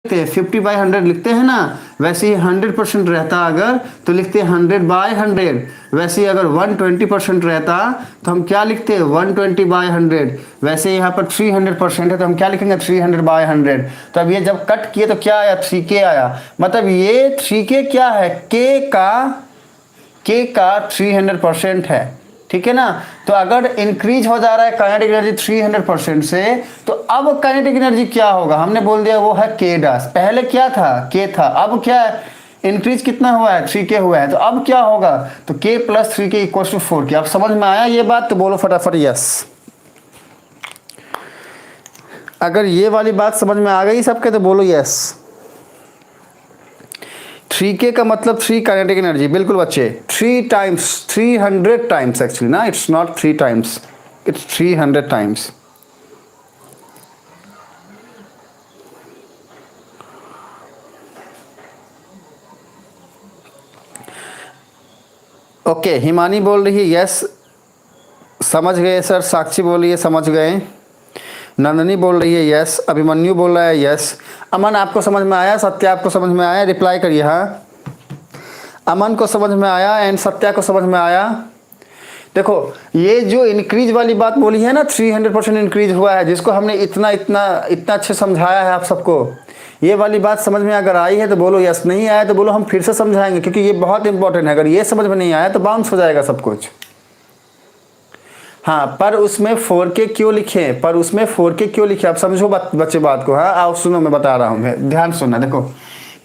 50/100 लिखते हैं ना, वैसे ही 100% रहता अगर तो लिखते 100/100। वैसे ही अगर 120% रहता तो हम क्या लिखते 120/100। वैसे यहाँ पर 300% है तो हम क्या लिखेंगे 300/100। तो अब ये जब कट किए तो क्या आया 3k आया, मतलब ये 3k क्या है k का 300% है, ठीक है ना। तो अगर इंक्रीज हो जा रहा है काइनेटिक एनर्जी 300% से, तो अब काइनेटिक एनर्जी क्या होगा, हमने बोल दिया वो है k डैश। पहले क्या था k था, अब क्या है इंक्रीज कितना हुआ है 3k हुआ है, तो अब क्या होगा तो k + 3k = 4k। अब समझ में आया ये बात तो बोलो फटाफट यस। अगर ये वाली बात समझ में आ गई सबके तो बोलो यस। 3k का मतलब 3 काइनेटिक एनर्जी, बिल्कुल बच्चे 3 टाइम्स 300 टाइम्स एक्चुअली ना, it's not 3 times, it's 300 times. Okay Himani बोल रही है यस समझ गए सर, साक्षी बोल रही है समझ गए, नंदनी बोल रही है यस, अभिमन्यु बोल रहा है यस। अमन आपको समझ में आया, सत्या आपको समझ में आया, रिप्लाई करिए हाँ। अमन को समझ में आया एंड सत्या को समझ में आया। देखो ये जो इंक्रीज वाली बात बोली है ना 300% इंक्रीज हुआ है, जिसको हमने इतना इतना इतना अच्छे समझाया है आप सबको, ये वाली बात समझ में अगर आई है तो बोलो यस, नहीं आया तो बोलो हम फिर से समझाएंगे, क्योंकि ये बहुत इंपॉर्टेंट है। अगर ये समझ में नहीं आया तो बाउंस हो जाएगा सब कुछ। हाँ पर उसमें 4k क्यों लिखे, पर उसमें 4k क्यों लिखे, आप समझो बच्चे बात को। हाँ आओ सुनो मैं बता रहा हूँ, ध्यान सुनना। देखो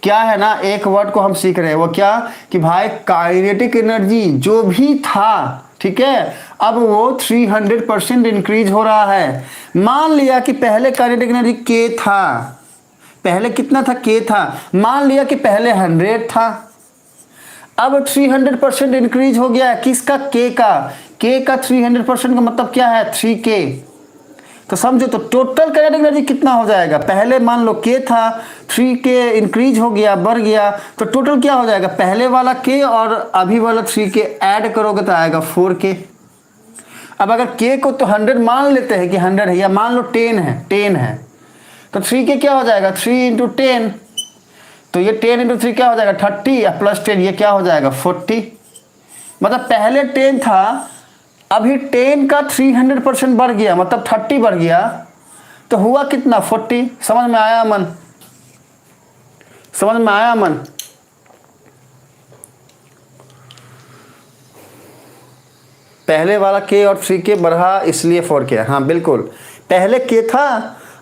क्या है ना, एक वर्ड को हम सीख रहे हैं, वो क्या कि भाई काइनेटिक एनर्जी जो भी था, ठीक है, अब वो 300% इंक्रीज हो रहा है। मान लिया कि पहले काइनेटिक एनर्जी k था, पहले कितना था k था, मान लिया कि पहले 100 था, अब 300% इंक्रीज हो गया है किसका k का 300% का मतलब क्या है 3k। तो समझो तो टोटल काइनेटिक एनर्जी कितना हो जाएगा, पहले मान लो k था 3k इंक्रीज हो गया बढ़ गया, तो टोटल क्या हो जाएगा पहले वाला k और अभी वाला 3k ऐड करोगे तो आएगा 4k। अब अगर k को तो 100 मान लेते हैं कि 100 है, या मान लो 10 है तो 3k क्या हो जाएगा 3 × 10, तो ये 10 × 3 क्या हो जाएगा 30 या +10 ये क्या हो जाएगा 40। मतलब पहले 10 था, अभी 10 का 300% बढ़ गया, मतलब 30 बढ़ गया, तो हुआ कितना 40। समझ में आया अमन, समझ में आया अमन। पहले वाला k और 3k बढ़ा इसलिए 4k, हाँ बिल्कुल, पहले k था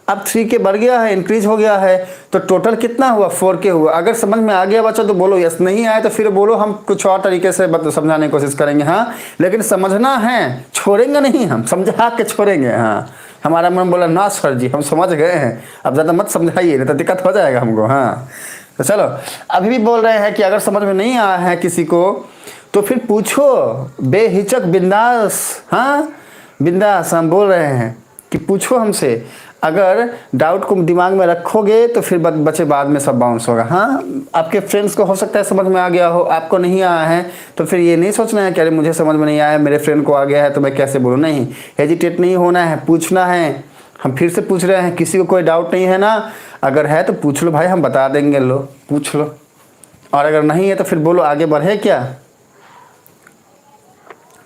अब 3k बढ़ गया है, इंक्रीज हो गया है, तो टोटल कितना हुआ 4k हुआ। अगर समझ में आ गया बच्चा तो बोलो यस, नहीं आया तो फिर बोलो हम कुछ और तरीके से समझाने की कोशिश करेंगे। हाँ लेकिन समझना है, छोड़ेंगे नहीं, हम समझा के छोड़ेंगे। हाँ हमारा मन बोला ना सर जी हम समझ गए हैं, अब ज़्यादा मत समझाइए नहीं तो दिक्कत हो जाएगा हमको। हाँ तो चलो अभी भी बोल रहे हैं कि अगर समझ में नहीं आया है किसी को तो फिर पूछो बेहिचक बिंदास। हाँ बिंदास हम बोल रहे हैं कि पूछो हमसे, अगर डाउट को दिमाग में रखोगे तो फिर बच्चे बाद में सब बाउंस होगा। हाँ आपके फ्रेंड्स को हो सकता है समझ में आ गया हो, आपको नहीं आया है तो फिर ये नहीं सोचना है कि अरे मुझे समझ में नहीं आया मेरे फ्रेंड को आ गया है तो मैं कैसे बोलूँ, नहीं हेजिटेट नहीं होना है, पूछना है। हम फिर से पूछ रहे हैं, किसी को कोई डाउट नहीं है ना, अगर है तो पूछ लो भाई हम बता देंगे, लो पूछ लो, और अगर नहीं है तो फिर बोलो आगे बढ़े क्या,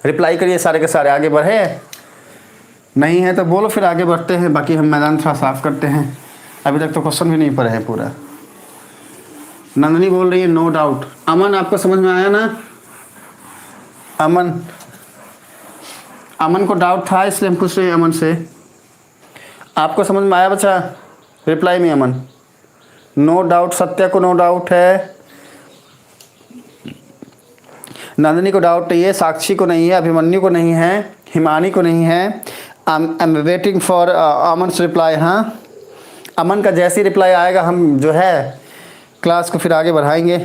रिप्लाई करिए सारे के सारे, आगे बढ़े, नहीं है तो बोलो फिर आगे बढ़ते हैं। बाकी हम मैदान थोड़ा साफ करते हैं, अभी तक तो क्वेश्चन भी नहीं पढ़े हैं पूरा। नंदनी बोल रही है नो डाउट। अमन आपको समझ में आया ना, अमन को डाउट था इसलिए हम पूछ रहे हैं अमन से, आपको समझ में आया बच्चा, रिप्लाई में अमन नो डाउट, सत्या को नो डाउट है, नंदनी को डाउट नहीं है, साक्षी को नहीं है, अभिमन्यु को नहीं है, हिमानी को नहीं है। I am waiting for Aman reply. हाँ अमन का जैसी रिप्लाई आएगा हम जो है क्लास को फिर आगे बढ़ाएंगे।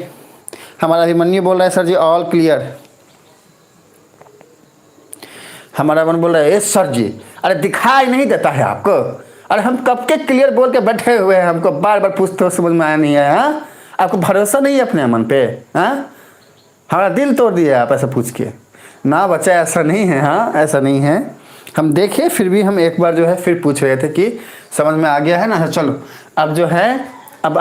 हमारा अभिमन्यु बोल रहा है सर जी ऑल क्लियर, हमारा अमन बोल रहा है यस सर जी। अरे दिखाई नहीं देता है आपको, अरे हम कब के क्लियर बोल के बैठे हुए हैं, हमको बार बार पूछते हो समझ में आया नहीं है। हाँ आपको भरोसा नहीं है अपने अमन पे, हाँ हमारा दिल तोड़ दिया आप ऐसा पूछ के ना बच्चा, ऐसा नहीं है। हाँ ऐसा नहीं है, हम देखे फिर भी हम एक बार जो है फिर पूछ रहे थे कि समझ में आ गया है ना। चलो अब जो है अब